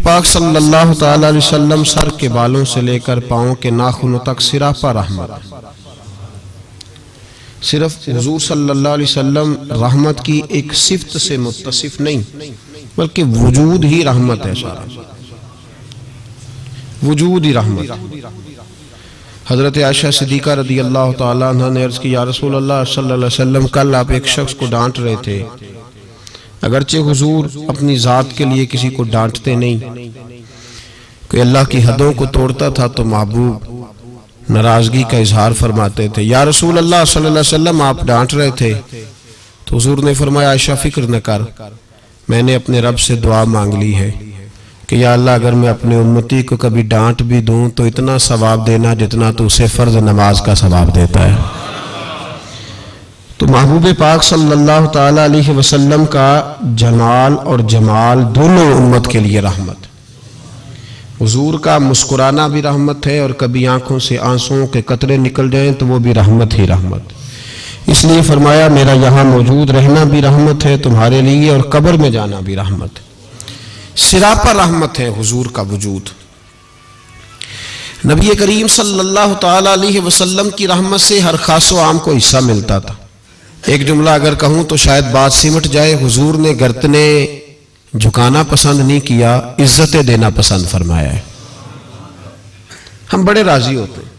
पाक सल्लल्लाहु ताला अलैहि वसल्लम सर के बालों से लेकर पाँव के नाखूनों तक सिरापा रहमत। सिर्फ हुजूर सल्लल्लाहु अलैहि वसल्लम रहमत की एक सिफ्त से मुत्तसिफ नहीं, बल्कि वजूद ही रहमत है। सारा वजूद ही रहमत। हजरत आयशा सिद्दीका रदी अल्लाह ताला अन्हा ने अर्ज की, या रसूल अल्लाह सल्लल्लाहु अलैहि वसल्लम, कल आप एक शख्स को डांट रहे थे। अगरचे हुजूर अपनी ज़ात के लिए किसी को डांटते नहीं, कोई अल्लाह की हदों को तोड़ता था तो महबूब नाराजगी का इजहार फरमाते थे। या रसूल अल्लाह सल्लल्लाहु अलैहि वसल्लम, आप डांट रहे थे। तो हुजूर ने फरमाया, आयशा फिक्र न कर, मैंने अपने रब से दुआ मांग ली है कि या अल्लाह, अगर मैं अपने उम्मती को कभी डांट भी दूं तो इतना सवाब देना जितना तो उसे फर्ज नमाज का सवाब देता है। तो महबूब पाक सल्लल्लाहु ताला अलैहि वसल्लम का जलाल और जमाल दोनों उम्मत के लिए रहमत। हुजूर का मुस्कुराना भी रहमत है, और कभी आंखों से आंसुओं के कतरे निकल जाएं तो वो भी रहमत ही रहमत। इसलिए फरमाया, मेरा यहाँ मौजूद रहना भी रहमत है तुम्हारे लिए, और कब्र में जाना भी रहमत है। सिरापा रहमत है हुजूर का वजूद। नबी करीम सल्लल्लाहु ताला अलैहि वसल्लम की रहमत से हर खास व आम को हिस्सा मिलता था। एक जुमला अगर कहूं तो शायद बात सिमट जाए, हुजूर ने गर्दने झुकाना पसंद नहीं किया, इज्जतें देना पसंद फरमाया है। हम बड़े राजी होते हैं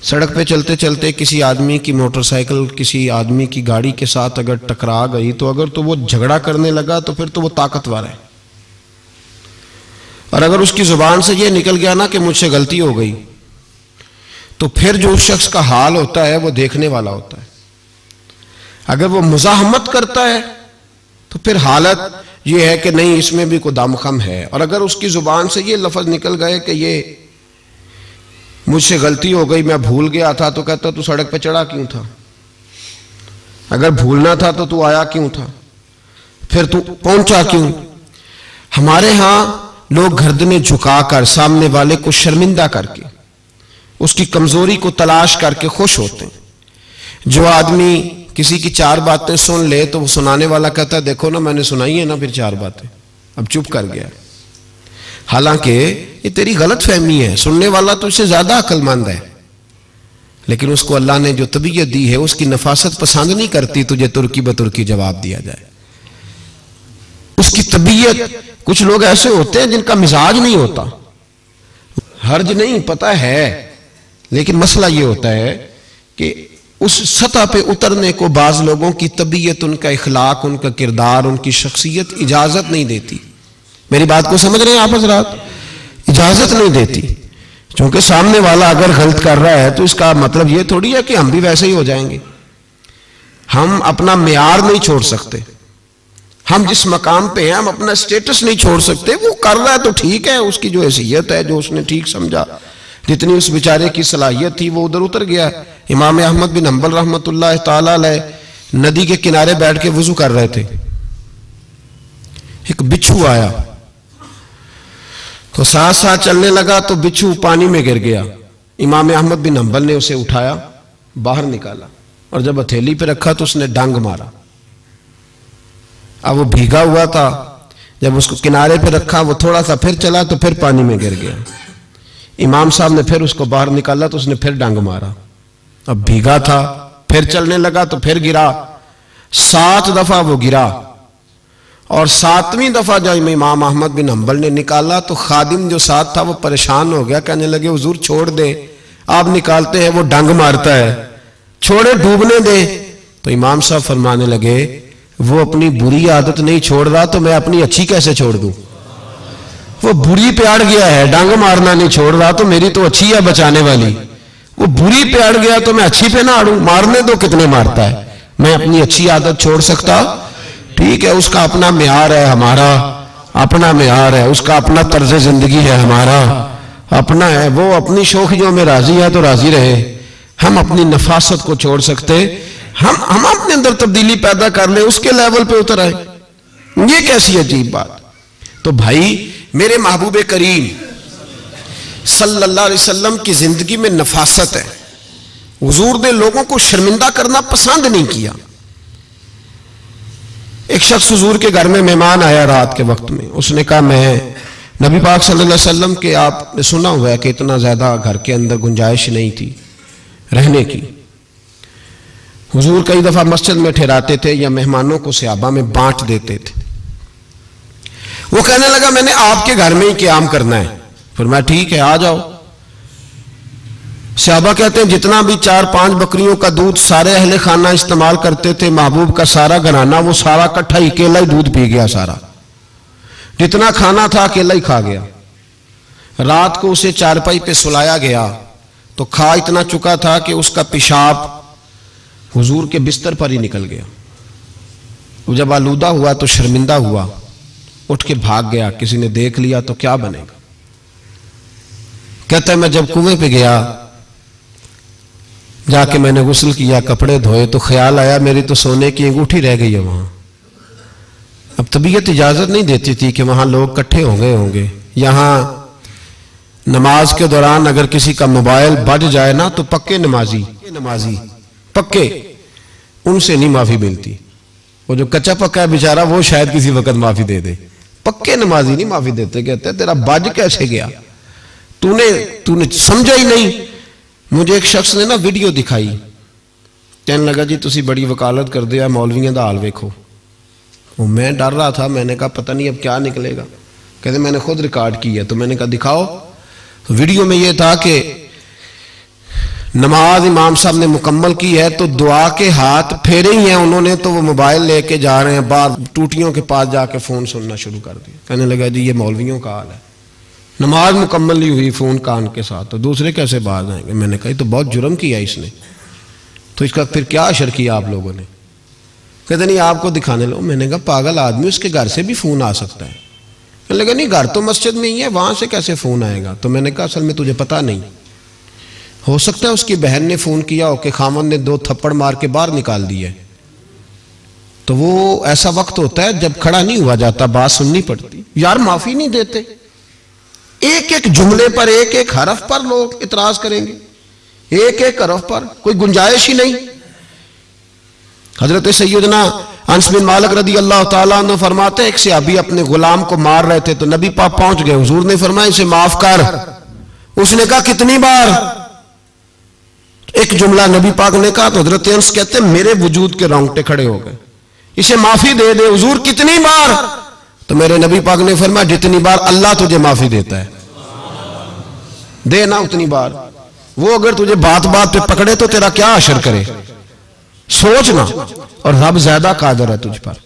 सड़क पे चलते चलते किसी आदमी की मोटरसाइकिल किसी आदमी की गाड़ी के साथ अगर टकरा गई, तो अगर तो वो झगड़ा करने लगा तो फिर तो वो ताकतवर है, और अगर उसकी जुबान से ये निकल गया ना कि मुझसे गलती हो गई, तो फिर जो उस शख्स का हाल होता है वो देखने वाला होता है। अगर वो मुजाहमत करता है तो फिर हालत ये है कि नहीं, इसमें भी कोई दमखम है। और अगर उसकी जुबान से ये लफ्ज निकल गए कि ये मुझसे गलती हो गई, मैं भूल गया था, तो कहता तू सड़क पे चढ़ा क्यों था? अगर भूलना था तो तू आया क्यों था? फिर तू पहुंचा क्यों? हमारे यहां लोग गर्दनें झुकाकर सामने वाले को शर्मिंदा करके उसकी कमजोरी को तलाश करके खुश होते हैं। जो आदमी किसी की चार बातें सुन ले तो वो सुनाने वाला कहता है, देखो ना मैंने सुनाई है ना फिर चार बातें, अब चुप कर गया। हालांकि ये तेरी गलत फहमी है, सुनने वाला तो इससे ज्यादा अक्लमंद है, लेकिन उसको अल्लाह ने जो तबीयत दी है उसकी नफासत पसंद नहीं करती तुझे तुर्की बतुर्की जवाब दिया जाए। उसकी तबीयत, कुछ लोग ऐसे होते हैं जिनका मिजाज नहीं होता, हर्ज नहीं पता है, लेकिन मसला ये होता है कि उस सतह पे उतरने को बाज लोगों की तबीयत, उनका इखलाक, उनका किरदार, उनकी शख्सियत इजाजत नहीं देती। मेरी बात को समझ रहे हैं आप हजरात? इजाजत नहीं देती, क्योंकि सामने वाला अगर गलत कर रहा है तो इसका मतलब ये थोड़ी है कि हम भी वैसे ही हो जाएंगे। हम अपना मेयार नहीं छोड़ सकते, हम जिस मकाम पे हैं हम अपना स्टेटस नहीं छोड़ सकते। वो कर रहा है तो ठीक है, उसकी जो हैसियत है, जो उसने ठीक समझा, जितनी उस बेचारे की सलाहियत थी वो उधर उतर गया। इमाम अहमद बिन हंबल रहमतुल्लाह ताला अलैह नदी के किनारे बैठ के वुजू कर रहे थे, एक बिच्छू आया तो साथ साथ चलने लगा तो बिच्छू पानी में गिर गया। इमाम अहमद बिन हंबल ने उसे उठाया, बाहर निकाला, और जब हथेली पे रखा तो उसने डांग मारा। अब वो भीगा हुआ था, जब उसको किनारे पे रखा वो थोड़ा सा फिर चला तो फिर पानी में गिर गया। इमाम साहब ने फिर उसको बाहर निकाला तो उसने फिर डांग मारा। अब भीगा था, फिर चलने लगा तो फिर गिरा। 7 दफा वो गिरा, और 7वीं दफा जब इमाम अहमद बिन हंबल ने निकाला तो खादिम जो साथ था वो परेशान हो गया, कहने लगे हुजूर छोड़ दे, आप निकालते हैं वो डांग मारता है, छोड़े डूबने दे। तो इमाम साहब फरमाने लगे, वो अपनी बुरी आदत नहीं छोड़ रहा तो मैं अपनी अच्छी कैसे छोड़ दूं? वो बुरी पे अड़ गया है, डांग मारना नहीं छोड़ रहा, तो मेरी तो अच्छी है बचाने वाली। वो बुरी पे अड़ गया तो मैं अच्छी पे ना अड़ूं, मारने दो कितने मारता है, मैं अपनी अच्छी आदत छोड़ सकता? ठीक है, उसका अपना मेयार है, हमारा अपना मेयार है, उसका अपना तर्ज जिंदगी है, हमारा अपना है। वो अपनी शौखियों में राजी है तो राजी रहे, हम अपनी नफासत को छोड़ सकते, हम अपने अंदर तब्दीली पैदा कर ले, उसके लेवल पे उतर आए। ये कैसी अजीब बात। तो भाई मेरे महबूब करीम सल्लल्लाहु अलैहि वसल्लम की जिंदगी में नफासत है। हुजूर ने लोगों को शर्मिंदा करना पसंद नहीं किया। एक शख्स हुजूर के घर में मेहमान आया रात के वक्त में, उसने कहा मैं नबी पाक सल्लल्लाहु अलैहि वसल्लम के आपने सुना हुआ है कि इतना ज़्यादा घर के अंदर गुंजाइश नहीं थी रहने की। हुजूर कई दफ़ा मस्जिद में ठहराते थे या मेहमानों को सहाबा में बांट देते थे। वो कहने लगा मैंने आपके घर में ही क़याम करना है। फिर मैं ठीक है आ जाओ। सहाबा कहते हैं जितना भी 4-5 बकरियों का दूध सारे अहले खाना इस्तेमाल करते थे, महबूब का सारा घराना वो सारा इकट्ठा ही अकेला ही दूध पी गया। सारा जितना खाना था अकेला ही खा गया। रात को उसे चारपाई पे सुलाया गया तो खा इतना चुका था कि उसका पेशाब हुजूर के बिस्तर पर ही निकल गया। वो जब आलूदा हुआ तो शर्मिंदा हुआ, उठ के भाग गया। किसी ने देख लिया तो क्या बनेगा। कहता है मैं जब कुएं पे गया, जाके मैंने गुस्ल किया, कपड़े धोए तो ख्याल आया मेरी तो सोने की अंगूठी रह गई है वहां। अब तबीयत इजाजत नहीं देती थी कि वहां लोग इकट्ठे हो गए होंगे। यहां नमाज के दौरान अगर किसी का मोबाइल बज जाए ना तो पक्के नमाजी पक्के उनसे नहीं माफी मिलती। वो जो कच्चा पक्का है बेचारा वो शायद किसी वक्त माफी दे दे, पक्के नमाजी नहीं माफी देते। कहते तेरा बज कैसे गया, तूने समझा ही नहीं। मुझे एक शख्स ने ना वीडियो दिखाई, कहने लगा जी तुसी बड़ी वकालत कर दिया मौलवियों का हाल वेखो। वो मैं डर रहा था, मैंने कहा पता नहीं अब क्या निकलेगा। कहते मैंने खुद रिकॉर्ड किया। तो मैंने कहा दिखाओ। तो वीडियो में यह था कि नमाज इमाम साहब ने मुकम्मल की है तो दुआ के हाथ फेरे ही हैं उन्होंने, तो वो मोबाइल लेके जा रहे हैं बाहर, टूटियों के पास जाके फोन सुनना शुरू कर दिया। कहने लगा जी ये मौलवियों का हाल है, नमाज मुकम्मल नहीं हुई फोन कान के साथ, तो दूसरे कैसे बाहर जाएंगे। मैंने कहा तो बहुत जुर्म किया इसने, तो इसका फिर क्या असर किया आप लोगों ने। कहते नहीं आपको दिखाने लो। मैंने कहा पागल आदमी, उसके घर से भी फोन आ सकता है। कहने लगा नहीं घर तो मस्जिद में ही है, वहां से कैसे फोन आएगा। तो मैंने कहा असल में तुझे पता नहीं, हो सकता है उसकी बहन ने फोन किया हो कि खामन ने 2 थप्पड़ मार के बाहर निकाल दिए। तो वो ऐसा वक्त होता है जब खड़ा नहीं हुआ जाता, बात सुननी पड़ती। यार माफी नहीं देते, एक एक जुमले पर एक एक हरफ पर लोग इतराज करेंगे, एक एक हरफ पर कोई गुंजाइश ही नहीं। हजरत सैयदना अनस बिन मालिक रदी अल्लाह ताला अन्हु फरमाते एक सहाबी अपने गुलाम को मार रहे थे तो नबी पाक पहुंच गए। हुजूर ने फरमाया इसे माफ कर। उसने कहा कितनी बार। एक जुमला नबी पाक ने कहा तो हजरत अनस कहते मेरे वजूद के रोंगटे खड़े हो गए। इसे माफी दे दे। हुजूर कितनी बार। तो मेरे नबी पाक ने फरमाया जितनी बार अल्लाह तुझे माफी देता है दे ना उतनी बार। वो अगर तुझे बात बात पे पकड़े तो तेरा क्या असर करे, सोचना। और रब ज्यादा कादर है तुझ पर।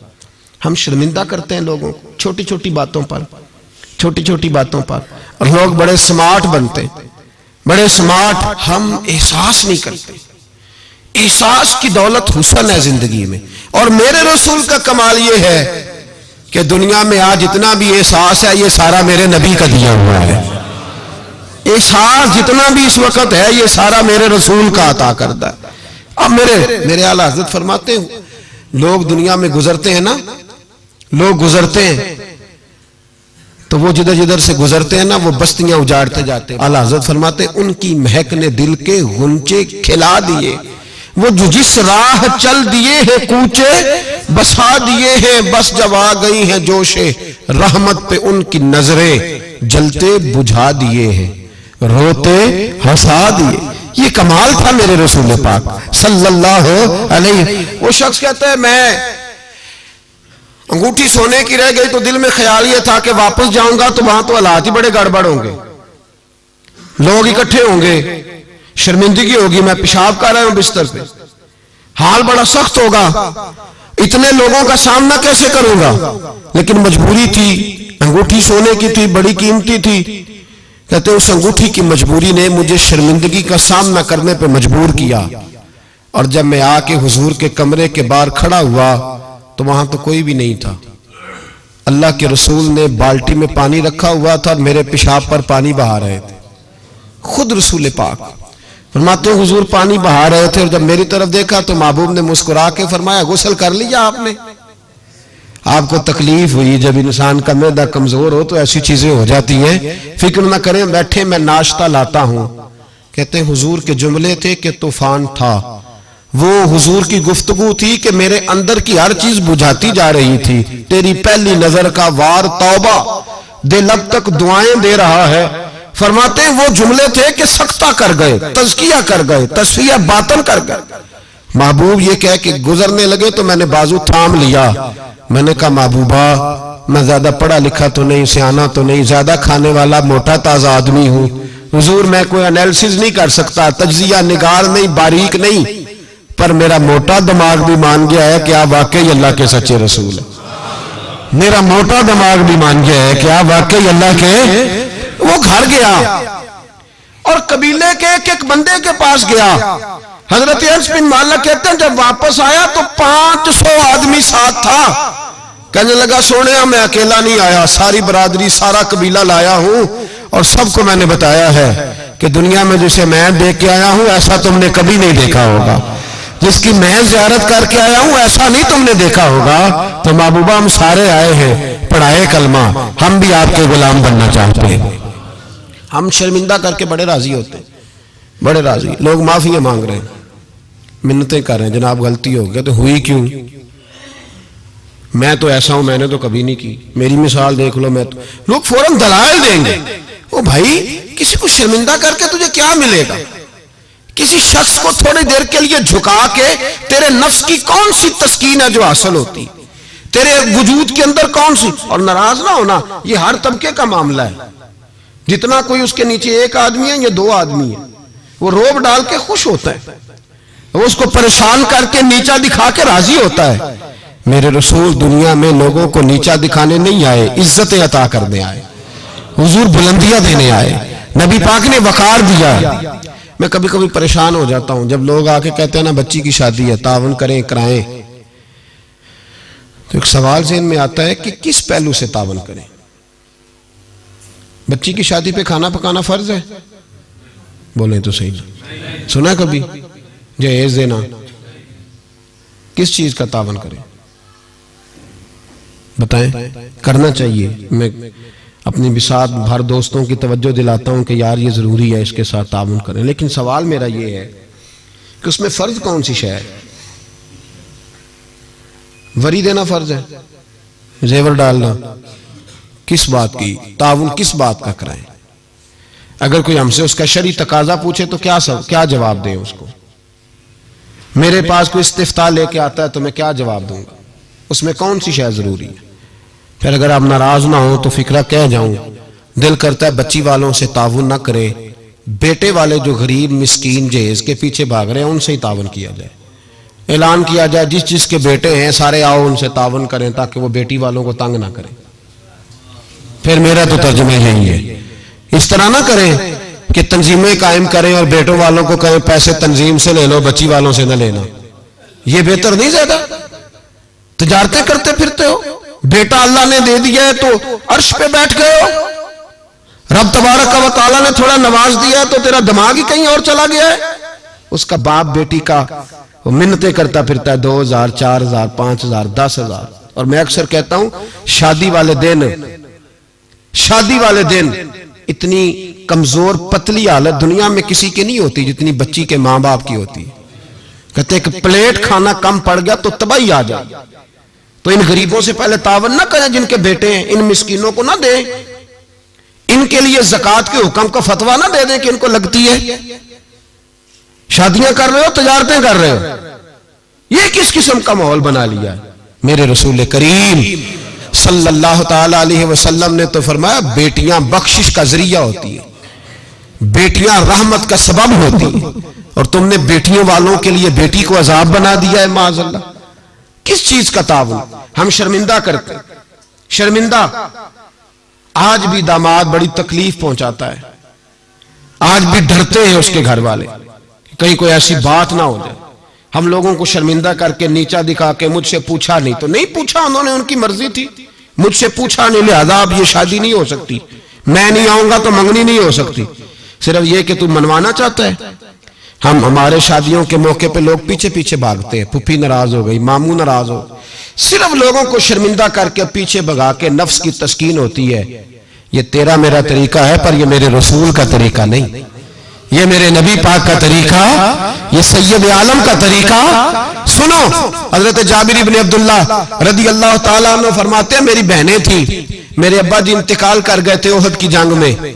हम शर्मिंदा करते हैं लोगों को छोटी छोटी बातों पर, छोटी छोटी बातों पर, और लोग बड़े स्मार्ट बनते, बड़े स्मार्ट। हम एहसास नहीं करते। एहसास की दौलत हुस्न है जिंदगी में। और मेरे रसूल का कमाल ये है कि दुनिया में आज जितना भी एहसास है ये सारा मेरे नबी का दिया हुआ है। एहसास जितना भी इस वक्त है ये सारा मेरे रसूल का अता करता है। अब मेरे आला हज़रत फरमाते हैं लोग दुनिया में गुजरते हैं ना, लोग गुजरते हैं तो वो जिधर जिधर से गुजरते हैं ना वो बस्तियां उजाड़ते जाते हैं। आला हज़रत फरमाते हैं उनकी महक ने दिल के गुंचे खिला दिए, वो जो जिस राह चल दिए हैं कूचे बसा दिए हैं, बस जब आ गई हैं जोशे रहमत पे उनकी नजरें जलते बुझा दिए हैं, रोते हंसा दिए। ये कमाल था मेरे रसूल पाक सल्लल्लाहु अलैहि। वो शख्स कहता है मैं अंगूठी सोने की रह गई तो दिल में ख्याल ये था कि वापस जाऊंगा तो वहां तो हालात ही बड़े गड़बड़ होंगे, लोग इकट्ठे होंगे, शर्मिंदगी होगी, मैं पेशाब कर रहा हूं बिस्तर पे, हाल बड़ा सख्त होगा, इतने लोगों का सामना कैसे करूंगा। लेकिन मजबूरी थी, अंगूठी सोने की थी, बड़ी कीमती थी। कहते उस अंगूठी की मजबूरी ने मुझे शर्मिंदगी का सामना करने पे मजबूर किया। और जब मैं आके हुजूर के कमरे के बाहर खड़ा हुआ तो वहां तो कोई भी नहीं था। अल्लाह के रसूल ने बाल्टी में पानी रखा हुआ था और मेरे पेशाब पर पानी बहा रहे थे। खुद रसूल पाक फरमाते हुजूर पानी बहा रहे थे और जब मेरी तरफ देखा तो महबूब ने मुस्कुरा के फरमाया गुस्ल कर लिया आपने। आपको तकलीफ हुई, जब इंसान का मैदा कमजोर हो तो ऐसी चीजें हो जाती हैं, फिक्र ना करें, बैठे मैं नाश्ता लाता हूं। कहते हैं हुजूर के जुमले थे कि तूफान था, वो हुजूर की गुफ्तगू थी कि मेरे अंदर की हर चीज बुझाती जा रही थी। तेरी पहली नजर का वार तौबा, दे लब तक दुआएं दे रहा है। फरमाते हैं वो जुमले थे कि सख्ता कर गए, तज़किया कर गए, तस्फिया बातन कर गए। महबूब ये कह के गुजरने लगे तो मैंने बाजू थाम लिया। मैंने कहा महबूबा, मैं ज्यादा पढ़ा लिखा तो नहीं, सियाना तो नहीं, ज्यादा खाने वाला मोटा ताजा आदमी हूं। हुजूर मैं कोई एनालिसिस नहीं कर सकता, तज्जिया निगार नहीं, बारीक नहीं, पर मेरा मोटा दिमाग भी मान गया है कि आप वाकई अल्लाह के सच्चे रसूल हैं। मेरा मोटा दिमाग भी मान गया है कि आप वाकई अल्लाह के। वो घर गया और कबीले के एक बंदे के पास गया। हजरत अनस बिन मालिक कहते हैं जब वापस आया तो 500 आदमी साथ था। कहने लगा सोने मैं अकेला नहीं आया, सारी बरादरी सारा कबीला लाया हूं और सबको मैंने बताया है कि दुनिया में जिसे मैं देख के आया हूं ऐसा तुमने कभी नहीं देखा होगा, जिसकी मैं ज़ियारत करके आया हूं ऐसा नहीं तुमने देखा होगा। तो महबूबा हम सारे आए हैं पढ़ाए कलमा, हम भी आपके गुलाम बनना चाहते हैं। हम शर्मिंदा करके बड़े राजी होते हैं, बड़े राजी। लोग माफिया मांग रहे हैं, मिन्नतें कर रहे हैं, जनाब गलती हो गई। तो हुई क्यों? मैं तो ऐसा हूं, मैंने तो कभी नहीं की, मेरी मिसाल देख लो। मैं तो लोग फौरन दलाल देंगे। ओ भाई, किसी को शर्मिंदा करके तुझे क्या मिलेगा? किसी शख्स को थोड़ी देर के लिए झुका के तेरे नफ्स की कौन सी तस्कीन है जो हासिल होती, तेरे वजूद के अंदर कौन सी? और नाराज ना होना, ये हर तबके का मामला है। जितना कोई उसके नीचे एक आदमी है या 2 आदमी है, वो रोब डाल के खुश होता है, वो उसको परेशान करके नीचा दिखा के राजी होता है। मेरे रसूल दुनिया में लोगों को नीचा दिखाने नहीं आए, इज्जतें अता करने आए। हुजूर बुलंदियां देने आए, नबी पाक ने वकार दिया। मैं कभी कभी परेशान हो जाता हूं जब लोग आके कहते हैं ना बच्ची की शादी है, तावन करें कराएं, तो एक सवाल ज़हन में आता है कि किस पहलू से तावन करें। बच्ची की शादी पे खाना पकाना फर्ज है? बोले तो सही। सुना कभी जहेज देना? किस चीज का तावन करें बताएं? करना चाहिए। मैं अपनी बिसात भर दोस्तों की तवज्जो दिलाता हूं कि यार ये जरूरी है, इसके साथ तावन करें। लेकिन सवाल मेरा ये है कि उसमें फर्ज कौन सी शय है? वरी देना फर्ज है, जेवर डालना किस बात की? ताउन किस बात का कराएं? अगर कोई हमसे उसका शरई तकाजा पूछे तो क्या जवाब दें उसको? मेरे पास कोई इस्तिफ्ता लेके आता है तो मैं क्या जवाब दूंगा? उसमें कौन सी शय जरूरी है? फिर अगर आप नाराज ना हो तो फिक्रा कह जाऊं, दिल करता है बच्ची वालों से ताउन ना करे, बेटे वाले जो गरीब मिस्कीन जहेज के पीछे भाग रहे हैं उनसे ही ताउन किया जाए। ऐलान किया जाए जिस जिसके बेटे हैं सारे आओ उनसे ताउन करें ताकि वो बेटी वालों को तंग ना करें। फिर मेरा तो तर्जुमा यही है। इस तरह ना करें कि तंजीमें कायम करें और बेटों वालों को कहें पैसे तंजीम से ले लो, बच्ची वालों से न लेना। ये बेहतर नहीं? ज्यादा तजारतें करते फिरते हो, बेटा अल्लाह ने दे दिया है तो अर्श पे बैठ गए हो, रब तबारक व तआला ने थोड़ा नवाज दिया है तो तेरा दिमाग ही कहीं और चला गया है। उसका बाप बेटी का वो मिन्नतें करता फिरता है 2000, 4000, 5000, 10,000। और मैं अक्सर कहता हूं शादी वाले दिन इतनी कमजोर पतली हालत दुनिया में किसी की नहीं होती जितनी बच्ची के मां बाप की होती। कहते कि प्लेट खाना कम पड़ गया तो तबाही आ जाए। तो इन गरीबों से पहले तावन ना करें जिनके बेटे हैं, इन मिस्कीनों को ना दें, इनके लिए ज़कात के हुक्म का फतवा ना दे दें कि इनको लगती है। शादियां कर रहे हो, तजारतें कर रहे हो, ये किस किस्म का माहौल बना लिया है? मेरे रसूल करीम सल्लल्लाहु ताला अलैहि वसल्लम ने तो फरमाया बेटियां बख्शिश का जरिया होती है, बेटियां रहमत का सबब होती है, और तुमने बेटियों वालों के लिए बेटी को अजाब बना दिया है। माज़अल्लाह किस चीज का ताउन? हम शर्मिंदा करते, शर्मिंदा। आज भी दामाद बड़ी तकलीफ पहुंचाता है, आज भी डरते हैं उसके घर वाले कहीं कोई ऐसी बात ना हो जाए। हम लोगों को शर्मिंदा करके नीचा दिखा के मुझसे पूछा नहीं तो नहीं पूछा, उन्होंने उनकी मर्जी थी, मुझसे पूछा नहीं लिहाजा अब ये शादी नहीं हो सकती, मैं नहीं आऊंगा तो मंगनी नहीं हो सकती। सिर्फ ये कि तू मनवाना चाहता है। हम हमारे शादियों के मौके पे लोग पीछे पीछे भागते हैं, फूफी नाराज हो गई, मामू नाराज हो, सिर्फ लोगों को शर्मिंदा करके पीछे भगा के नफ्स की तस्कीन होती है। ये तेरा मेरा तरीका है पर ये मेरे रसूल का तरीका नहीं, ये मेरे नबी पाक का तरीका, ये सैयद आलम का तरीका। सुनो, हजरत जाबिर इब्न अब्दुल्लाह रदी अल्लाह ताला अन्हु फरमाते हैं मेरी बहनें थी, मेरे अब्बा जी इंतकाल कर गए थे ओहद की जंग में।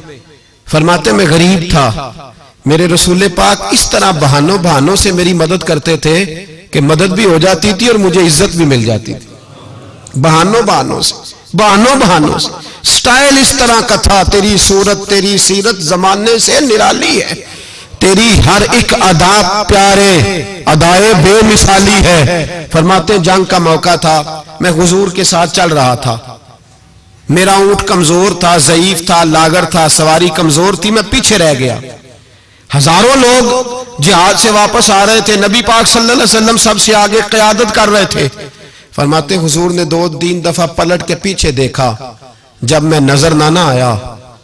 फरमाते मैं गरीब था, मेरे रसूल पाक इस तरह बहानों से मेरी मदद करते थे कि मदद भी हो जाती थी और मुझे इज्जत भी मिल जाती थी। बहानों से स्टाइल इस तरह का था। तेरी सूरत तेरी सीरत जमाने से निराली है, तेरी हर एक अदा प्यारे अदाए बेमिसाली है। फरमाते जंग का मौका था, मैं हुजूर के साथ चल रहा था, मेरा ऊंट कमजोर था, ज़ईफ था, लागर था, सवारी कमजोर थी, मैं पीछे रह गया। हजारों लोग जिहाद से वापस आ रहे थे, नबी पाक सल्लल्लाहु अलैहि वसल्लम सबसे आगे क़यादत कर रहे थे। फरमाते हुजूर ने 2-3 दफा पलट के पीछे देखा, जब मैं नजर ना आया।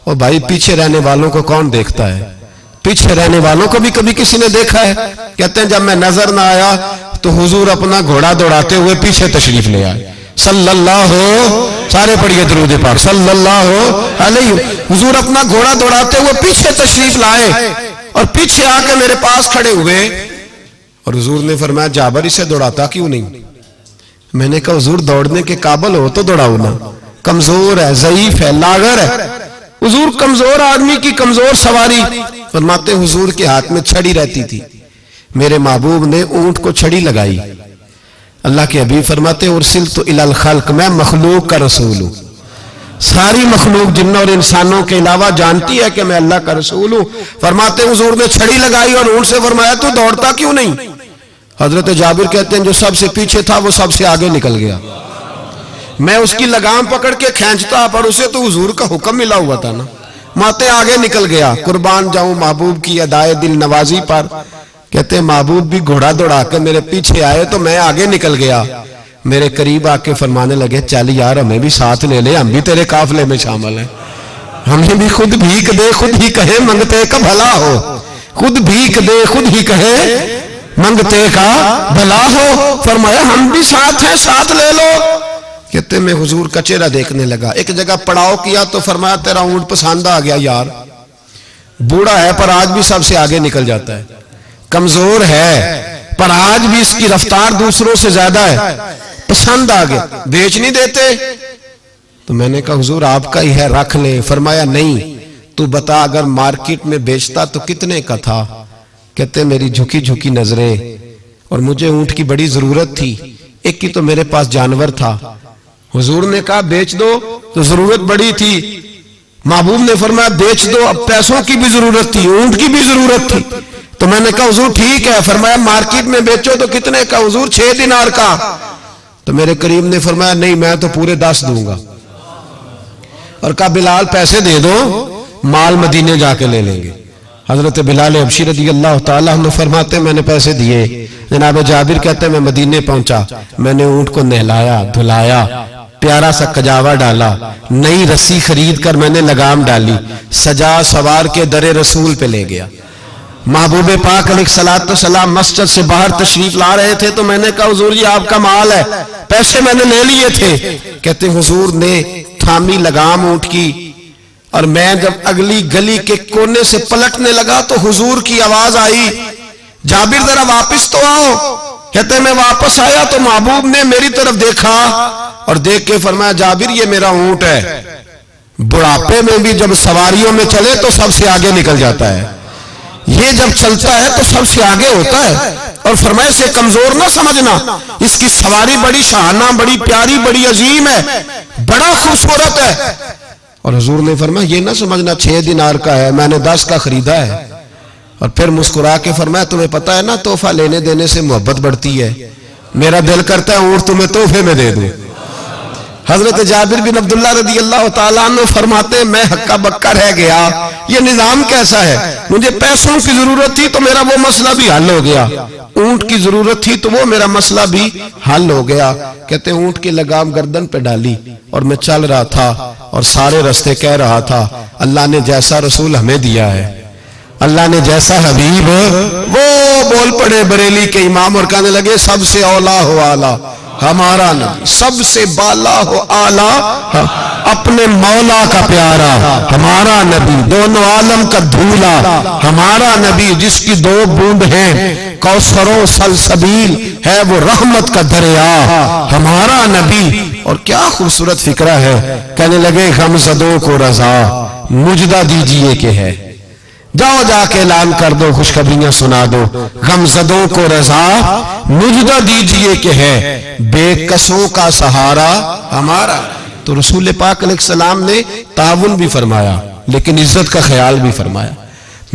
और भाई पीछे रहने वालों को कौन देखता है? पीछे रहने वालों को भी कभी किसी ने देखा है? कहते हैं जब मैं नजर ना आया तो हुजूर अपना घोड़ा दौड़ाते हुए पीछे तशरीफ ले आए। सल्लल्लाहु, सारे पढ़िए दुरूद पाक, सल्लल्लाहु अलैहि। हुजूर अपना घोड़ा दौड़ाते हुए पीछे तशरीफ लाए और पीछे आके मेरे पास खड़े हुए। और हुजूर ने फरमाया जाबर इसे दौड़ाता क्यों नहीं? मैंने कहा हुजूर दौड़ने के काबिल हो तो दौड़ाओ ना, कमजोर है, ज़ईफ है, लागर है। हुजूर कमजोर आदमी की कमजोर सवारी। फरमाते हुजूर के हाथ में छड़ी रहती थी, मेरे महबूब ने ऊंट को छड़ी लगाई। अल्लाह के हबीब फरमाते उरसिल तो इलल खल्क, मैं मखलूक का रसूल हूं। सारी मखलूक जिन्नों और इंसानों के अलावा जानती है कि मैं अल्लाह का रसूल हूं। फरमाते हुजूर ने छड़ी लगाई और ऊंट से फरमाया तू दौड़ता क्यों नहीं? हजरत जाबिर कहते हैं जो सबसे पीछे था वो सबसे आगे निकल गया। मैं उसकी लगाम पकड़ के खींचता, पर उसे तो हुजूर का हुक्म मिला हुआ था ना, माते आगे निकल गया। कुर्बान जाऊं महबूब की अदाए दिल नवाजी पर। कहते महबूब भी घोड़ा दौड़ा के मेरे पीछे आए तो मैं आगे निकल गया। मेरे करीब आके फरमाने लगे चल यार हमें भी साथ ले ले, हम भी तेरे काफिले में शामिल हैं, हमें भी खुद भीख दे खुद ही कहे मंगते का भला हो, खुद भीख दे खुद ही कहे मंगते का भला हो। फरमाया हम भी साथ हैं, साथ ले लो। कहते मैं हुजूर का चेहरा देखने लगा, एक जगह पड़ाव किया तो फरमाया तेरा ऊंट पसंद आ गया यार, बूढ़ा है पर आज भी सबसे आगे निकल जाता है, कमजोर है पर आज भी इसकी रफ्तार दूसरों से ज्यादा है, पसंद आ गया, बेच नहीं देते? तो मैंने कहा हुजूर आपका ही है, रख ले। फरमाया नहीं, तू बता अगर मार्केट में बेचता तो कितने का था? कहते मेरी झुकी झुकी नजरें और मुझे ऊंट की बड़ी जरूरत थी, एक की तो मेरे पास जानवर था। हुजूर ने कहा बेच दो, तो जरूरत बड़ी थी। महबूब ने फरमाया बेच दो, अब पैसों की भी जरूरत थी, ऊंट की भी जरूरत थी। तो मैंने कहा हुजूर ठीक है। फरमाया मार्केट में बेचो तो कितने का? हुजूर 6 दिनार का। तो मेरे करीम ने फरमाया नहीं मैं तो पूरे 10 दूंगा। और कहा बिलाल पैसे दे दो, माल मदीने जाके ले लेंगे। हजरत बिलाल हबशी रज़ी अल्लाह तआला अन्हु फरमाते मैंने पैसे दिए। जनाब जाबिर कहते मैं मदीने पहुंचा, मैंने ऊंट को नहलाया धुलाया, प्यारा सा कजावा डाला, नई रस्सी खरीद कर मैंने लगाम डाली, सजा सवार के दरे रसूल पे ले गया। महबूब पाक अलैहिस्सलाम मस्जिद से बाहर तशरीफ ला रहे थे तो मैंने कहा हुजूर जी आपका माल है, पैसे मैंने ले लिए थे। कहते हुजूर ने थामी लगाम ऊंट की और मैं जब अगली गली के कोने से पलटने लगा तो हुजूर की आवाज आई जाबिर जरा वापस तो आओ। कहते मैं वापस आया तो महबूब ने मेरी तरफ देखा और देख के फरमाया जाबिर ये मेरा ऊंट है, बुढ़ापे में भी जब सवारियों में चले तो सबसे आगे निकल जाता है, ये जब चलता है तो सबसे आगे होता है। और फरमाया से कमजोर ना समझना, इसकी सवारी बड़ी शाहाना, बड़ी प्यारी, बड़ी अजीम है, बड़ा खूबसूरत है। और हुजूर ने फरमाया ये ना समझना 6 दिनार का है, मैंने 10 का खरीदा है। और फिर मुस्कुरा के फरमाया तुम्हें पता है ना तोहफा लेने देने से मोहब्बत बढ़ती है, मेरा दिल करता है ऊंट तुम्हें तोहफे में दे दूं। हजरत जाबिर बिन अब्दुल्लाह रज़ी अल्लाह तआला अन्हु फरमाते मैं हक्का बक्का रह गया, ये निजाम कैसा है? मुझे पैसों की जरूरत थी तो मेरा वो मसला भी हल हो गया, ऊंट की जरूरत थी तो वो मेरा मसला भी हल हो गया। कहते ऊंट की लगाम गर्दन पे डाली और मैं चल रहा था और सारे रास्ते कह रहा था अल्लाह ने जैसा रसूल हमें दिया है, अल्लाह ने जैसा हबीब, वो बोल पड़े बरेली के इमाम और कहने लगे सबसे औला हो आला हमारा नबी, सबसे बाला हो आला अपने मौला का प्यारा हमारा नबी, दोनों आलम का धूला हमारा नबी, जिसकी 2 बूंद हैं कौसरो सलसबील है वो रहमत का दरिया हमारा नबी। और क्या खूबसूरत फिक्रा है। कहने लगे गमज़दों को रजा मुजदा दीजिए कि है, जाओ जाके ऐलान कर दो, खुशखबरियां सुना दो। गमज़दों को रजा मुजदा दीजिए कि है, बेकसों का सहारा हमारा। तो रसूल पाक अलैहिस्सलाम ने ताउन भी फरमाया लेकिन इज्जत का ख्याल भी फरमाया।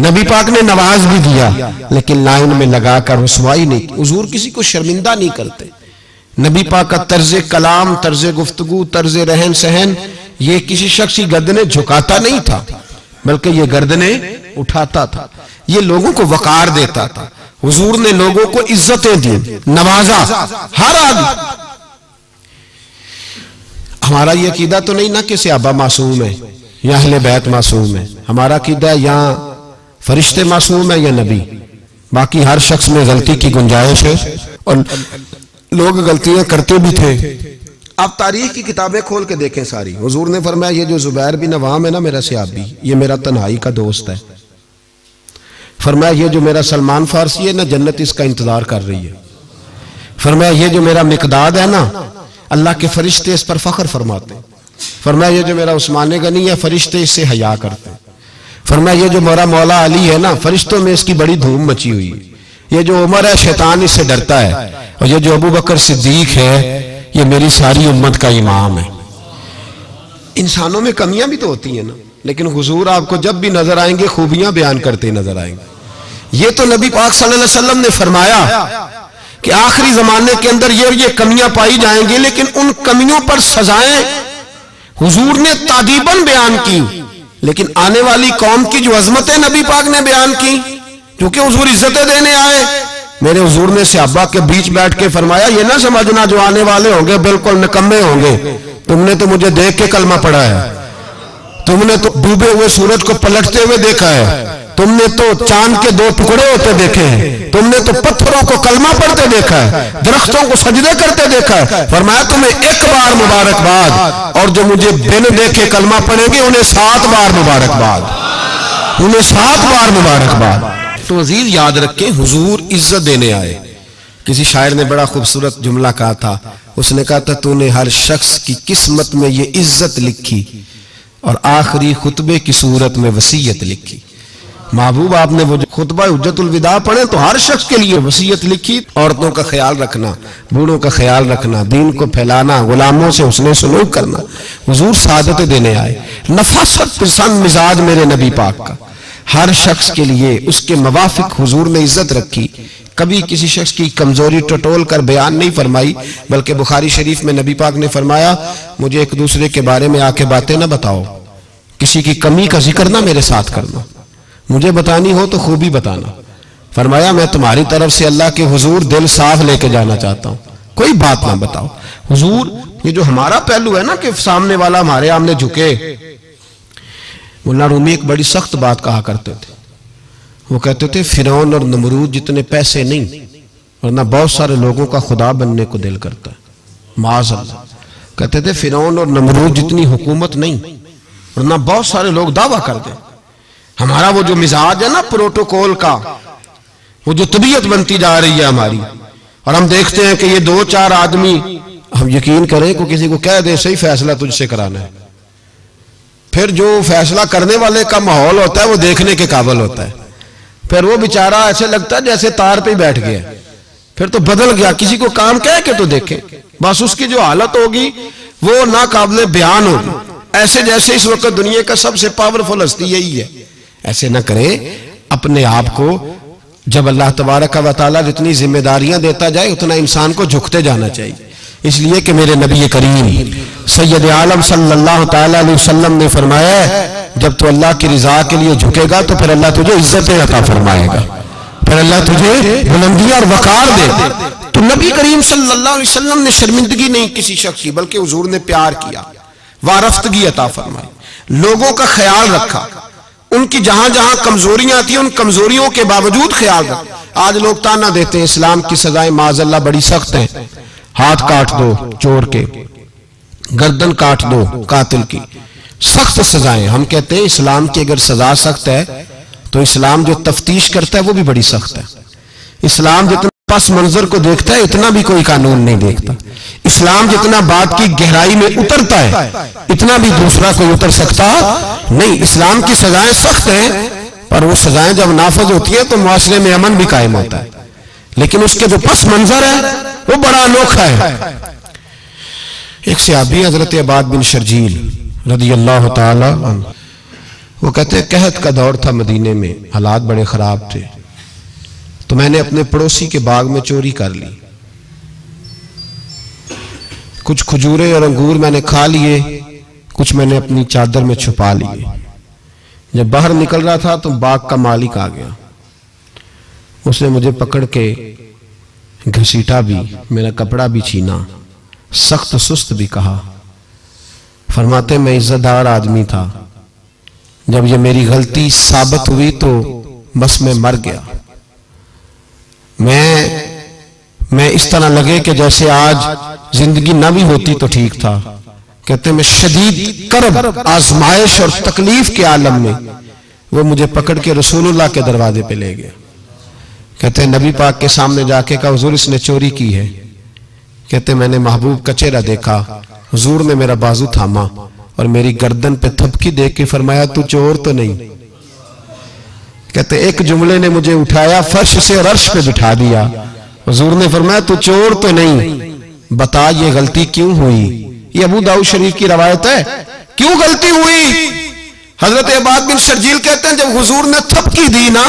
नबी पाक ने नवाज भी दिया लेकिन लाइन में लगाकर रुसवाई नहीं की। हुजूर किसी को शर्मिंदा नहीं करते। नबी पाक का तर्ज कलाम, तर्ज गुफ्तगू, तर्ज रहन सहन, ये किसी शख्स की गर्दनें झुकाता नहीं था बल्कि ये गर्दनें उठाता था, ये लोगों को वकार देता था। हुजूर ने लोगों को इज्जतें दी, नवाजा हर आदमी। हमारा ये अकीदा तो नहीं ना कि सहाबा मासूम है या अहले बैत मासूम है। हमारा अकीदा या फरिश्ते मासूम है या नबी। बाकी हर शख्स में गलती की गुंजाइश है और लोग गलतियां करते भी थे। आप तारीख की किताबें खोल के देखें सारी। हुजूर ने फरमाया ये जो जुबैर बिन अवाम है ना मेरा सहाबी, ये मेरा तन्हाई का दोस्त है। फरमाया ये जो मेरा सलमान फारसी है ना, जन्नत इसका इंतजार कर रही है। फरमाया ये जो मेरा मिकदाद है ना, अल्लाह के फरिश्ते इस पर फख्र फरमाते। फरमाया ये जो मेरा उस्मान गनी है, फरिश्ते इससे हया करते। फरमाया ये जो मेरा मौला अली है ना, फरिश्तों में इसकी बड़ी धूम मची हुई है। ये जो उमर है शैतान इससे डरता है, और ये जो अबू बकर सिद्दीक है ये मेरी सारी उम्मत का इमाम है। इंसानों में कमियां भी तो होती हैं ना, लेकिन हुजूर आपको जब भी नजर आएंगे खूबियां बयान करते नजर आएंगे। ये तो नबी पाक सल्लल्लाहु अलैहि वसल्लम ने फरमाया कि आखिरी जमाने के अंदर ये कमियां पाई जाएंगी, लेकिन उन कमियों पर सजाएं हुजूर ने तादीबन बयान की। लेकिन आने वाली कौम की जो अजमतें नबी पाक ने बयान की, क्योंकि हुजूर इज्जतें देने आए। मेरे हुजूर ने सहाबा के बीच बैठ के फरमाया ये ना समझना जो आने वाले होंगे बिल्कुल निकम्मे होंगे। तुमने तो मुझे देख के कलमा पढ़ा है, तुमने तो डूबे हुए सूरज को पलटते हुए देखा है, तुमने तो चांद के दो टुकड़े होते देखे हैं, तुमने तो पत्थरों को कलमा पढ़ते देखा है, दरख्तों को सजदे करते देखा है। फरमाया तुम्हें एक बार मुबारकबाद, और जो मुझे बिन देखे कलमा पढ़ेंगे उन्हें 7 बार मुबारकबाद, उन्हें 7 बार मुबारकबाद। तो अजीज याद रखें, हुजूर इज्जत देने आए। किसी शायर ने बड़ा खूबसूरत जुमला कहा था, उसने कहा था तूने हर शख्स की किस्मत में ये इज्जत लिखी और आखिरी खुतबे की सूरत में वसीयत लिखी। महबूब आपने वो जो खुतबा हुज्जतुल विदा पढ़े तो हर शख्स के लिए वसीयत लिखी, औरतों का ख्याल रखना, बूढ़ों का ख्याल रखना, दीन को फैलाना, गुलामों से उसने सलूक करना। हुजूर सादत देने आए। नफासत पसंद मिजाज मेरे नबी पाक का, हर शख्स के लिए उसके मवाफिक हुजूर ने इज्जत रखी। कभी किसी शख्स की कमजोरी टटोल कर बयान नहीं फरमाई, बल्कि बुखारी शरीफ में नबी पाक ने फरमाया मुझे एक दूसरे के बारे में आके बातें ना बताओ, किसी की कमी का जिक्र ना मेरे साथ करना, मुझे बतानी हो तो खूबी बताना। फरमाया मैं तुम्हारी तरफ से अल्लाह के हुजूर दिल साफ लेके जाना चाहता हूं, कोई बात ना बताओ। हुजूर ये जो हमारा पहलू है ना कि सामने वाला हमारे आमने झुके। मुल्ला रूमी एक बड़ी सख्त बात कहा करते थे। वो कहते थे फिरौन और नमरूद जितने पैसे नहीं, वरना बहुत सारे लोगों का खुदा बनने को दिल करता है। माज़अल्लाह कहते थे फिरौन और नमरूद जितनी हुकूमत नहीं, वरना बहुत सारे लोग दावा कर दें। हमारा वो जो मिजाज है ना प्रोटोकॉल का, वो जो तबीयत बनती जा रही है हमारी, और हम देखते हैं कि ये 2-4 आदमी, हम यकीन करें को किसी को कह दे सही फैसला तुझसे कराना है, फिर जो फैसला करने वाले का माहौल होता है वो देखने के काबिल होता है। फिर वो बेचारा ऐसे लगता है जैसे तार पे बैठ गया, फिर तो बदल गया। किसी को काम कह के तो देखे, बस उसकी जो हालत होगी वो नाकाबिले बयान होगी। ऐसे जैसे इस वक्त दुनिया का सबसे पावरफुल हस्ती यही है। ऐसे ना करें अपने आप को। जब अल्लाह तबारक व तआला जितनी जिम्मेदारियां देता जाए उतना इंसान को झुकते जाना चाहिए। इसलिए कि मेरे नबी करीम सैयद आलम सल्लल्लाहु तआला अलैहि वसल्लम ने फरमाया जब तू अल्लाह की रिजा के लिए झुकेगा तो फिर अल्लाह तुझे इज्जतें अता फरमाएगा, फिर अल्लाह तुझे बुलंदियां और वकार दे। तो नबी करीम सल्लल्लाहु अलैहि वसल्लम ने शर्मिंदगी नहीं किसी शख्स की, बल्कि हुजूर ने प्यार किया, वारफ्तगी अता फरमाई, लोगों का ख्याल रखा, उनकी जहां जहां कमजोरियां थी उन कमजोरियों के बावजूद ख्याल रखा। आज लोग ताना देते हैं इस्लाम की सजाएं माज़अल्लाह बड़ी सख्त हैं, हाथ काट दो चोर के, गर्दन काट दो कातिल की, सख्त सजाएं। हम कहते हैं इस्लाम की अगर सजा सख्त है तो इस्लाम जो तफ्तीश करता है वो भी बड़ी सख्त है। इस्लाम जितना पस मंजर को देखता है, इतना भी कोई कानून नहीं देखता। इस्लाम जितना बात की गहराई में उतरता है, इतना भी दूसरा कोई उतर सकता नहीं। इस्लाम की सजाएं सख्त हैं, पर वो सजाएं जब नाफज होती है तो मुआशरे में अमन भी कायम होता है। लेकिन उसके जो पस मंजर है वो बड़ा अनोखा है। एक सहाबी हजरत अबाद बिन शर्जील रदी अल्लाह ताला अन्हु, वो कहते हैं कहत का दौर था मदीने में, हालात बड़े खराब थे, तो मैंने अपने पड़ोसी के बाग में चोरी कर ली। कुछ खजूरें और अंगूर मैंने खा लिए, कुछ मैंने अपनी चादर में छुपा लिए। जब बाहर निकल रहा था तो बाग का मालिक आ गया, उसने मुझे पकड़ के घसीटा भी, मेरा कपड़ा भी छीना, सख्त सुस्त भी कहा। फरमाते मैं इज्जतदार आदमी था, जब ये मेरी गलती साबित हुई तो बस मैं मर गया। मैं इस तरह लगे कि जैसे आज जिंदगी ना भी होती तो ठीक था। कहते मैं शदीद करब, आजमाइश और तकलीफ के आलम में वो मुझे पकड़ के रसूलुल्लाह के दरवाजे पे ले गया। कहते नबी पाक के सामने जाके कहा हुजूर इसने चोरी की है। कहते मैंने महबूब का चेहरा देखा, हुजूर ने मेरा बाजू थामा और मेरी गर्दन पे थपकी दे के फरमाया तू चोर तो नहीं। कहते एक जुमले ने मुझे उठाया, फर्श से और अर्श पे बिठा दिया। हुजूर ने फरमाया तू चोर तो नहीं, बता ये गलती क्यों हुई। ये अबू दाऊद शरीफ की रवायत है। क्यों गलती हुई? हजरत अबाद बिन शर्जील कहते हैं जब हुजूर ने थपकी दी ना,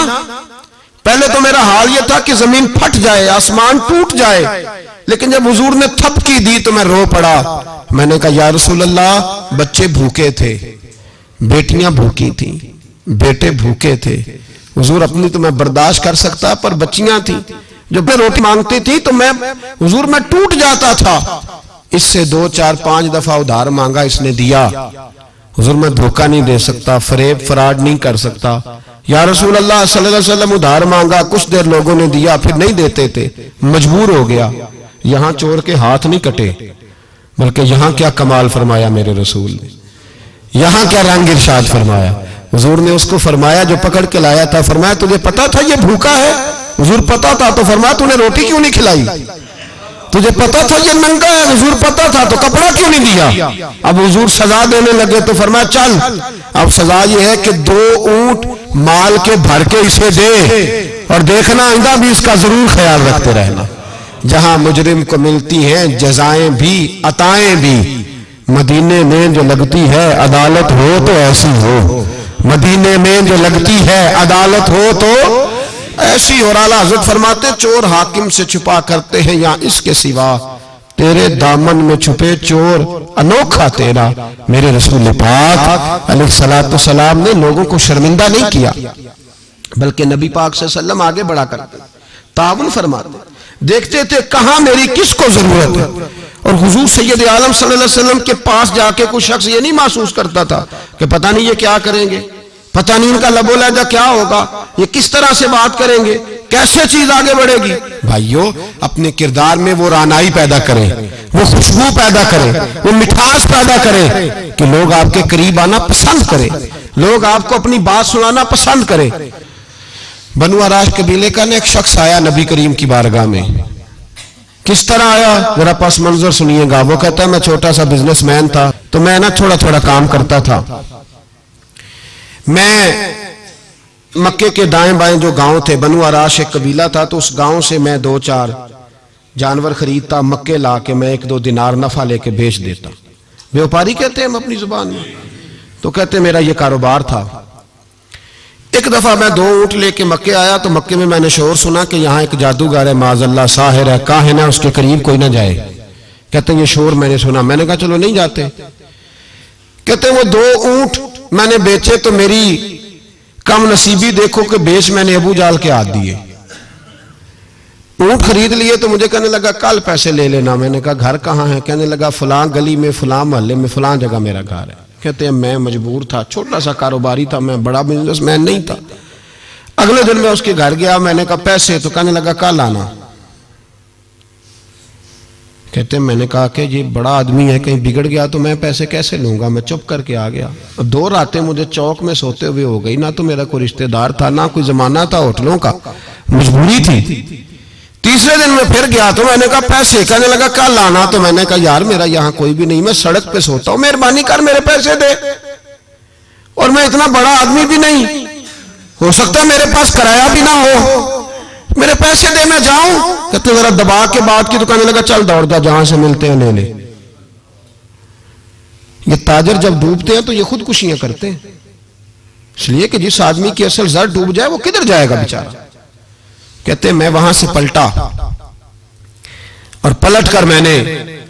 पहले तो मेरा हाल यह था कि जमीन फट जाए, आसमान टूट जाए, लेकिन जब हुजूर ने थपकी दी तो मैं रो पड़ा। मैंने कहा या रसूल अल्लाह बच्चे भूखे थे, बेटियां भूखी थी, बेटे भूखे थे। हुजूर अपनी तो मैं बर्दाश्त कर सकता, पर बच्चियां थी जो मैं रोटी मांगती थी तो मैं हुजूर मैं टूट जाता था। इससे 2 4 5 दफा उधार मांगा, इसने दिया। हुजूर मैं धोखा नहीं दे सकता, फरेब फराड नहीं कर सकता। या रसूल अल्लाह सल्लल्लाहु अलैहि वसल्लम उधार मांगा, कुछ देर लोगों ने दिया, फिर नहीं देते थे, मजबूर हो गया। यहां चोर के हाथ नहीं कटे, बल्कि यहां क्या कमाल फरमाया मेरे रसूल ने, यहां क्या रंग इरशाद फरमाया। हुजूर ने उसको फरमाया जो पकड़ के लाया था, फरमाया तुझे पता था ये भूखा है? हुजूर पता था। तो फरमाया तूने रोटी क्यों नहीं खिलाई? तुझे पता था ये नंगा है? हुजूर पता था। तो कपड़ा क्यों नहीं दिया? अब हुजूर सजा देने लगे तो फरमाया चल अब सजा ये है कि 2 ऊंट माल के भर के इसे दे, और देखना आइंदा भी इसका जरूर ख्याल रखते रहना। जहां मुजरिम को मिलती हैं जजाएं भी अताएं भी, मदीने में जो लगती है अदालत हो तो ऐसी हो, मदीने में जो लगती है अदालत हो तो ऐसी। और आला हज़रत फरमाते चोर हाकिम से छुपा करते हैं या इसके सिवा, तेरे दामन में छुपे चोर अनोखा तेरा। मेरे रसूल पाक अलैहिस्सलातु सलाम ने लोगों को शर्मिंदा नहीं किया, बल्कि नबी पाक सल्लल्लाहु अलैहि वसल्लम आगे बढ़ा करते, ताउन फरमाते, देखते थे कहां मेरी किसको जरूरत है। और हुजूर सैयद आलम सल्लल्लाहु अलैहि वसल्लम के पास जाके कोई शख्स ये नहीं महसूस करता था कि पता नहीं ये क्या करेंगे, पता नहीं इनका लबो लहजा क्या होगा, ये किस तरह से बात करेंगे, कैसे चीज आगे बढ़ेगी। भाइयों अपने किरदार में वो रानाई पैदा करें, वो खुशबू पैदा करें, वो मिठास पैदा करें कि लोग आपके करीब आना पसंद करें, लोग आपको अपनी बात सुनाना पसंद करें। बनु अराश कबीले का एक शख्स आया नबी करीम की बारगाह में। किस तरह आया जरा पस मंजर सुनिएगा। वो कहता है मैं छोटा सा बिजनेसमैन था, तो मैं ना थोड़ा थोड़ा काम करता था। मैं मक्के के दाएं बाएं जो गांव थे, बनु अराश एक कबीला था, तो उस गांव से मैं 2 4 जानवर खरीदता, मक्के ला के मैं 1 2 दिनार नफा लेके बेच देता। व्यापारी कहते हैं हम अपनी जुबान में। तो कहते मेरा ये कारोबार था। एक दफा मैं 2 ऊंट लेके मक्के आया, तो मक्के में मैंने शोर सुना कि यहाँ एक जादूगर है, माज़अल्लाह साहिर है, काहिन है, उसके करीब कोई ना जाए। कहते ये शोर मैंने सुना। मैंने कहा चलो नहीं जाते। कहते वो 2 ऊंट मैंने बेचे तो मेरी कम नसीबी देखो कि बेच मैंने अबू जाल के हाथ दिए। ऊंट खरीद लिए तो मुझे कहने लगा कल पैसे ले लेना। मैंने कहा घर कहाँ है? कहने लगा फलां गली में, फलां मोहल्ले में, फलां जगह मेरा घर है। कहते हैं मैं मजबूर था, छोटा सा कारोबारी था, मैं बड़ा बिजनेसमैन नहीं था। अगले दिन मैं उसके घर गया, मैंने कहा पैसे? तो कहने लगा कल आना। कहते हैं मैंने कहा कि ये बड़ा आदमी है, कहीं बिगड़ गया तो मैं पैसे कैसे लूंगा। मैं चुप करके आ गया। 2 रातें मुझे चौक में सोते हुए हो गई। ना तो मेरा कोई रिश्तेदार था, ना कोई जमाना था होटलों का, मजबूरी थी। तीसरे दिन मैं फिर गया तो मैंने कहा पैसे, कहने लगा कल आना। तो मैंने कहा यार मेरा यहां कोई भी नहीं, मैं सड़क पे सोता हूं, मेहरबानी कर मेरे पैसे दे, और मैं इतना बड़ा आदमी भी नहीं, हो सकता है मेरे पास किराया भी ना हो, मेरे पैसे दे मैं जाऊं। कहते जरा दबा के बात की। तो कहने लगा चल दौड़ जा, जहां से मिलते हैं ले ले। ये ताजर जब डूबते हैं तो ये खुदकुशियां करते हैं, इसलिए कि जिस आदमी की असल जर डूब जाए वो किधर जाएगा बेचारा। कहते मैं वहां से पलटा और पलट कर मैंने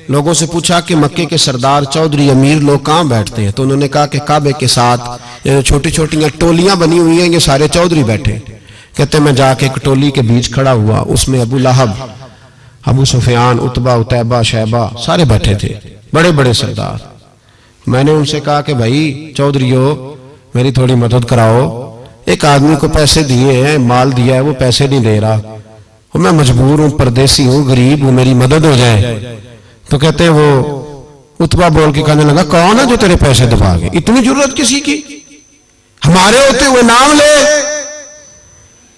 लोगों से पूछा कि मक्के के सरदार चौधरी अमीर लोग कहां बैठते हैं। तो उन्होंने कहा कि काबे के साथ ये छोटी छोटी टोलियां बनी हुई हैं, ये सारे चौधरी बैठे। कहते मैं जाके एक टोली के बीच खड़ा हुआ, उसमें अबू लहब, अबू सुफियान, उतबा, उतैबा, शैबा सारे बैठे थे, बड़े बड़े सरदार। मैंने उनसे कहा कि भाई चौधरीयो मेरी थोड़ी मदद कराओ, एक आदमी को पैसे दिए हैं, माल दिया है, वो पैसे नहीं दे रहा, और मैं मजबूर हूं, परदेसी हूं, गरीब हूं, मेरी मदद हो जाए। तो कहते हैं वो उतबा बोल के कहने लगा कौन है जो तेरे पैसे दबागे, इतनी जरूरत किसी की, हमारे होते हुए नाम ले।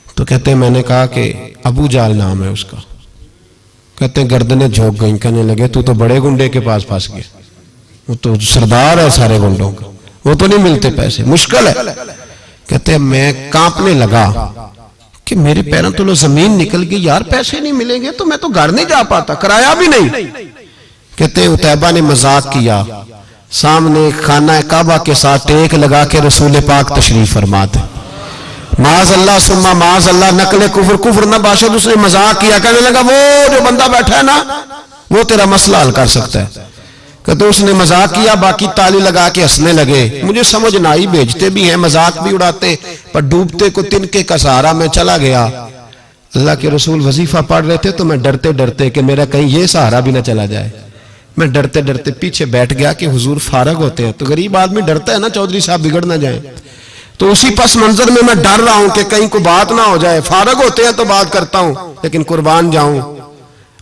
तो कहते हैं मैंने कहा कि अबू जाल नाम है उसका। कहते हैं गर्दनें झोंक गई, कहने लगे तू तो बड़े गुंडे के पास फंस गया, वो तो सरदार है सारे गुंडों का, वो तो नहीं मिलते पैसे, मुश्किल है। कहते हैं मैं कांपने लगा कि मेरे पैरों तो जमीन निकल गई, यार पैसे नहीं मिलेंगे तो मैं तो घर नहीं जा पाता, किराया भी नहीं। कहते हैं उतैबा ने मजाक किया, सामने खाना काबा के साथ टेक लगा के रसूल पाक तशरीफ फरमाते, माज अल्लाह सुम्मा माज अल्लाह, नकले कुफर, कुफर न बाशद, उसने मजाक किया। कहने लगा वो जो बंदा बैठा है ना वो तेरा मसला हल कर सकता है। कहते उसने मजाक किया, बाकी ताली लगा के हंसने लगे। मुझे समझ ना आई, भेजते भी हैं, मजाक भी उड़ाते, पर डूबते को तिनके का सहारा मैं चला गया। अल्लाह के रसूल वजीफा पढ़ रहे थे तो मैं डरते डरते कि मेरा कहीं ये सहारा भी ना चला जाए, मैं डरते डरते पीछे बैठ गया कि हुजूर फारग होते हैं। तो गरीब आदमी डरता है ना चौधरी साहब बिगड़ ना जाए, तो उसी पस मंजर में मैं डर रहा हूं कि कहीं को बात ना हो जाए, फारग होते हैं तो बात करता हूं, लेकिन कुर्बान जाऊं।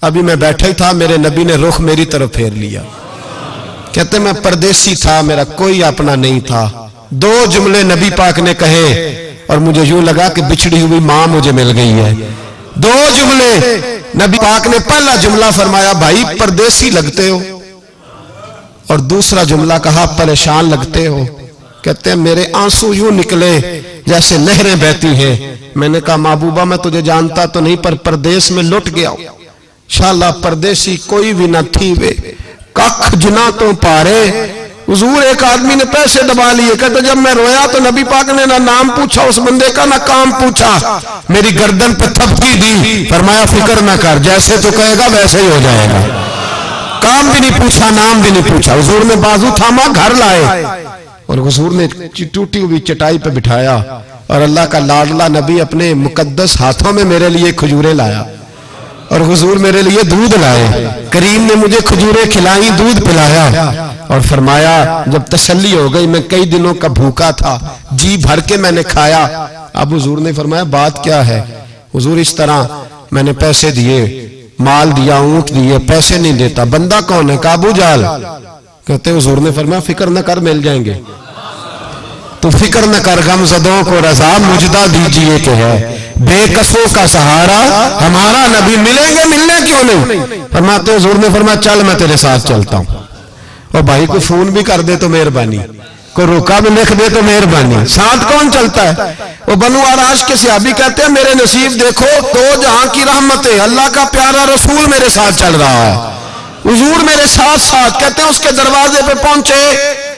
अभी मैं बैठा ही था, मेरे नबी ने रुख मेरी तरफ फेर लिया। कहते मैं परदेसी था, मेरा कोई अपना नहीं था। दो जुमले नबी पाक ने कहे और मुझे यूं लगा कि बिछड़ी हुई मां मुझे मिल गई है। दो जुमले नबी पाक ने, पहला जुमला फरमाया भाई परदेसी लगते हो, और दूसरा जुमला कहा परेशान लगते हो। कहते हैं मेरे आंसू यूं निकले जैसे नहरें बहती हैं। मैंने कहा महबूबा मैं तुझे जानता तो नहीं, पर परदेश में लुट गया हूं, शाला परदेसी कोई भी ना थी वे, कख जना तो पारे। हुजूर एक आदमी ने पैसे दबा लिए, कहते जब मैं रोया तो नबी पाक ने ना नाम पूछा उस बंदे का, ना काम पूछा, मेरी गर्दन पे थपकी दी, फरमाया फिक्र ना कर, जैसे तो कहेगा वैसे ही हो जाएगा। काम भी नहीं पूछा, नाम भी नहीं पूछा, हुजूर ने बाजू थामा, घर लाए, और हुजूर ने टूटी हुई चटाई पे बिठाया, और अल्लाह का लाडला नबी अपने मुकद्दस हाथों में मेरे लिए खजूरें लाया, और हुजूर मेरे लिए दूध लाए। करीम ने मुझे खजूरें खिलाई, दूध पिलाया, और फरमाया जब तसल्ली हो गई, मैं कई दिनों का भूखा था, जी भर के मैंने खाया। अब हुजूर ने फरमाया बात क्या है। हुजूर इस तरह मैंने पैसे दिए, माल दिया, ऊंट दिए, पैसे नहीं देता, बंदा कौन है? काबू जाल। कहते हुजूर ने फरमाया फिक्र न कर, मिल जाएंगे। तो फिक्र न कर, गमज़दों को रज़ा मुजदा दीजिए कि है, बेकसों का सहारा हमारा नबी, मिलेंगे, मिलने क्यों नहीं। फरमाते हुजूर ने फरमाया चल मैं तेरे साथ चलता हूं। और भाई को फोन भी कर दे तो मेहरबानी, को रोका भी लिख दे तो मेहरबानी। साथ कौन चलता है? वो बनु आराश के सहाबी कहते हैं मेरे नसीब देखो, दो जहां की रहमत है, अल्लाह का प्यारा रसूल मेरे साथ चल रहा है, हुजूर मेरे साथ साथ। कहते हैं उसके दरवाजे पे पहुंचे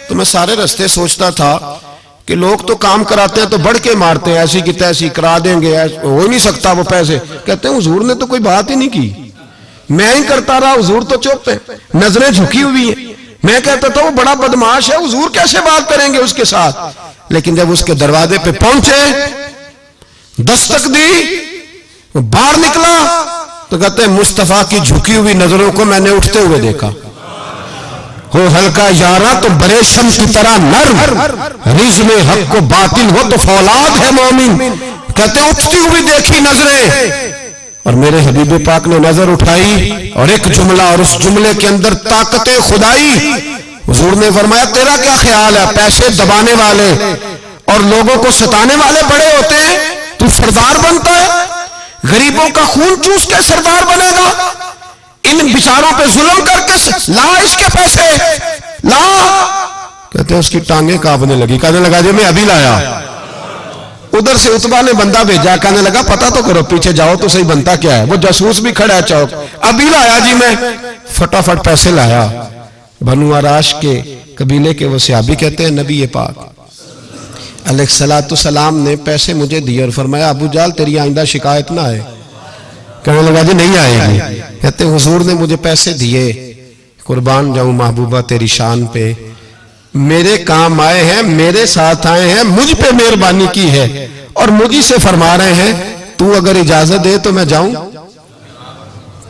तो मैं सारे रास्ते सोचता था कि लोग तो काम कराते हैं तो बढ़ के मारते हैं, ऐसी की तैसी करा देंगे, हो ही नहीं सकता वो पैसे। कहते हैं हुजूर ने तो कोई बात ही नहीं की, मैं ही करता रहा, हुजूर तो चुप है, नजरें झुकी हुई है। मैं कहता था वो बड़ा बदमाश है, हुजूर कैसे बात करेंगे उसके साथ। लेकिन जब उसके दरवाजे पे पहुंचे, दस्तक दी, बाहर निकला, तो कहते हैं मुस्तफा की झुकी हुई नजरों को मैंने उठते हुए देखा। हो हल्का यारा तो बड़े शम्स की तरह नर्म, रिज़ में हक को बातिल हो तो फौलाद है मोमिन। कहते हैं उठती हुई देखी नजरें, और मेरे हबीब पाक ने नजर उठाई और एक जुमला, और उस जुमले के अंदर ताकत खुदाई। हुजूर ने फरमाया तेरा क्या ख्याल है, पैसे दबाने वाले और लोगों को सताने वाले बड़े होते हैं, तू सरदार बनता है, गरीबों का खून चूस के सरदार बनेगा? इन बेचारों पे जुल्म करके ला इसके पैसे ला। कहते हैं उसकी टांगे कांपने लगी, कहने लगा जी मैं अभी लाया। उधर से उतबा ने बंदा भेजा, कहने लगा पता तो करो, पीछे जाओ तो सही बनता क्या है। वो जासूस भी खड़ा है चौक, अभी लाया जी मैं। फटाफट पैसे लाया। बनु आराश के कबीले के वो सहाबी कहते हैं नबी पाक अलैहिस्सलाम ने पैसे मुझे दिए और फरमाया अबू जाल तेरी आइंदा शिकायत ना आए। कहने लगा जी नहीं आएगी। कहते हुजूर ने मुझे पैसे दिए, कुर्बान जाऊं महबूबा तेरी शान पे, मेरे काम आए हैं, मेरे साथ आए हैं, मुझ पे मेहरबानी की है और मुझी से फरमा रहे हैं तू अगर इजाजत दे तो मैं जाऊं।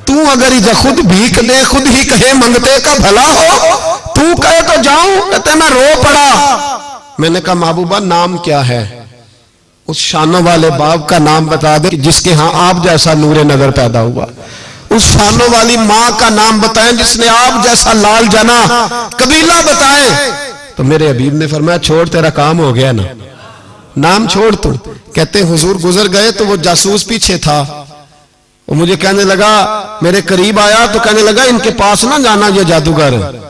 तू अगर खुद भीख दे, खुद ही कहे मंगते का भला हो, तू कहे तो जाऊं। कहते मैं रो पड़ा। मैंने कहा महबूबा नाम क्या है? उस शानों वाले बाप का नाम बता दे जिसके यहां आप जैसा नूरे नजर पैदा हुआ। उस शानों वाली मां का नाम बताएं जिसने आप जैसा लाल जना। कबीला बताएं। तो मेरे हबीब ने फरमाया छोड़ तेरा काम हो गया ना, नाम छोड़ तू। कहते हुजूर गुजर गए तो वो जासूस पीछे था, वो मुझे कहने लगा, मेरे करीब आया तो कहने लगा इनके पास ना जाना, ये जादूगर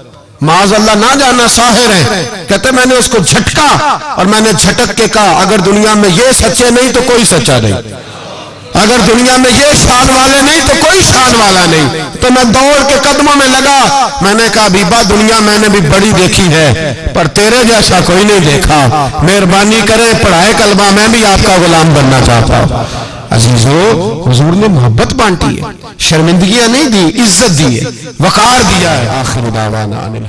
माज अल्लाह ना जाना, साहिर है। कहते मैंने उसको झटका और मैंने झटक के कहा अगर दुनिया में ये सच्चे नहीं तो कोई सच्चा नहीं, अगर दुनिया में ये शान वाले नहीं तो कोई शान वाला नहीं। तो मैं दौड़ के कदमों में लगा। मैंने कहा बीबा दुनिया मैंने भी बड़ी देखी है पर तेरे जैसा कोई नहीं देखा, मेहरबानी करे पढ़ाए कलमा, मैं भी आपका गुलाम बनना चाहता हूं। अजीजों हुजूर ने मोहब्बत बांटी है, शर्मिंदगियां नहीं दी, इज्जत दी है, वकार दिया है। आखिर दावाना अनिल